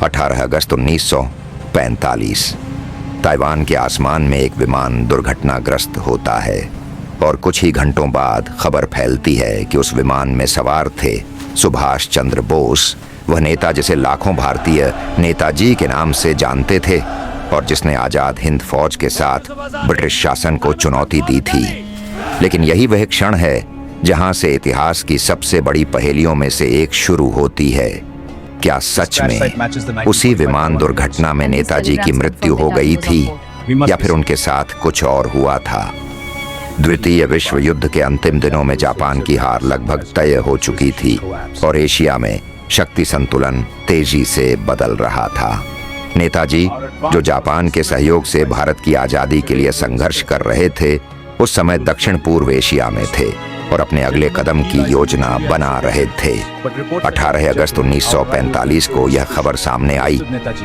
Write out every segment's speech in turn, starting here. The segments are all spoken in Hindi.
18 अगस्त 1945 ताइवान के आसमान में एक विमान दुर्घटनाग्रस्त होता है और कुछ ही घंटों बाद खबर फैलती है कि उस विमान में सवार थे सुभाष चंद्र बोस, वह नेता जिसे लाखों भारतीय नेताजी के नाम से जानते थे और जिसने आज़ाद हिंद फौज के साथ ब्रिटिश शासन को चुनौती दी थी। लेकिन यही वह क्षण है जहां से इतिहास की सबसे बड़ी पहेलियों में से एक शुरू होती है। क्या सच में उसी विमान दुर्घटना में नेताजी की मृत्यु हो गई थी या फिर उनके साथ कुछ और हुआ था? द्वितीय विश्व युद्ध के अंतिम दिनों में जापान की हार लगभग तय हो चुकी थी और एशिया में शक्ति संतुलन तेजी से बदल रहा था। नेताजी, जो जापान के सहयोग से भारत की आजादी के लिए संघर्ष कर रहे थे, उस समय दक्षिण पूर्व एशिया में थे और अपने अगले कदम की योजना बना रहे थे। 18 अगस्त 1945 को यह खबर सामने आई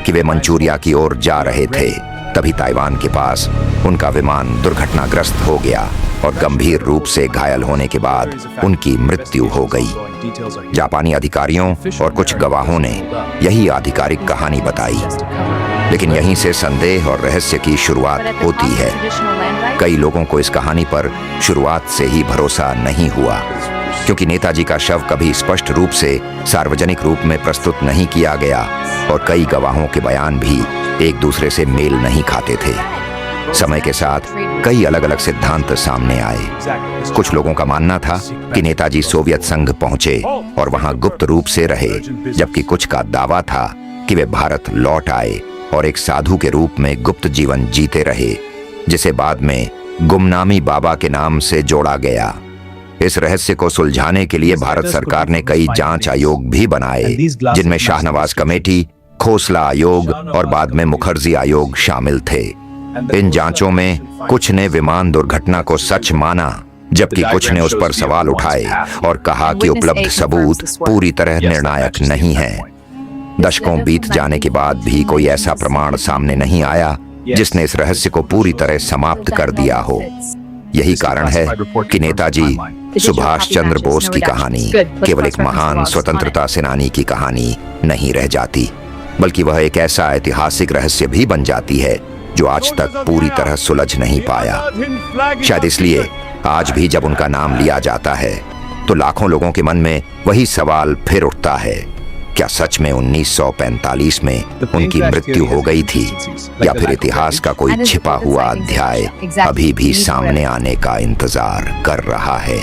कि वे मंचूरिया की ओर जा रहे थे। तभी ताइवान के पास उनका विमान दुर्घटनाग्रस्त हो गया और गंभीर रूप से घायल होने के बाद उनकी मृत्यु हो गई। जापानी अधिकारियों और कुछ गवाहों ने यही आधिकारिक कहानी बताई, लेकिन यहीं से संदेह और रहस्य की शुरुआत होती है। कई लोगों को इस कहानी पर शुरुआत से ही भरोसा नहीं हुआ, क्योंकि नेताजी का शव कभी स्पष्ट रूप से सार्वजनिक रूप में प्रस्तुत नहीं किया गया और कई गवाहों के बयान भी एक दूसरे से मेल नहीं खाते थे। समय के साथ कई अलग अलग सिद्धांत सामने आए। कुछ लोगों का मानना था कि नेताजी सोवियत संघ पहुंचे और वहां गुप्त रूप से रहे, जबकि कुछ का दावा था कि वे भारत लौट आए और एक साधु के रूप में गुप्त जीवन जीते रहे, जिसे बाद में गुमनामी बाबा के नाम से जोड़ा गया। इस रहस्य को सुलझाने के लिए भारत सरकार ने कई जांच आयोग भी बनाए, जिनमें शाहनवाज कमेटी, खोसला आयोग और बाद में मुखर्जी आयोग शामिल थे। इन जांचों में कुछ ने विमान दुर्घटना को सच माना, जबकि कुछ ने उस पर सवाल उठाए और कहा कि उपलब्ध सबूत पूरी तरह निर्णायक नहीं है। दशकों बीत जाने के बाद भी कोई ऐसा प्रमाण सामने नहीं आया जिसने इस रहस्य को पूरी तरह समाप्त कर दिया हो। यही कारण है कि नेताजी सुभाष चंद्र बोस की कहानी केवल एक महान स्वतंत्रता सेनानी की कहानी नहीं रह जाती, बल्कि वह एक ऐसा ऐतिहासिक रहस्य भी बन जाती है जो आज तक पूरी तरह सुलझ नहीं पाया। शायद इसलिए आज भी जब उनका नाम लिया जाता है तो लाखों लोगों के मन में वही सवाल फिर उठता है, क्या सच में 1945 में उनकी मृत्यु हो गई थी या फिर इतिहास का कोई छिपा हुआ अध्याय अभी भी सामने आने का इंतजार कर रहा है?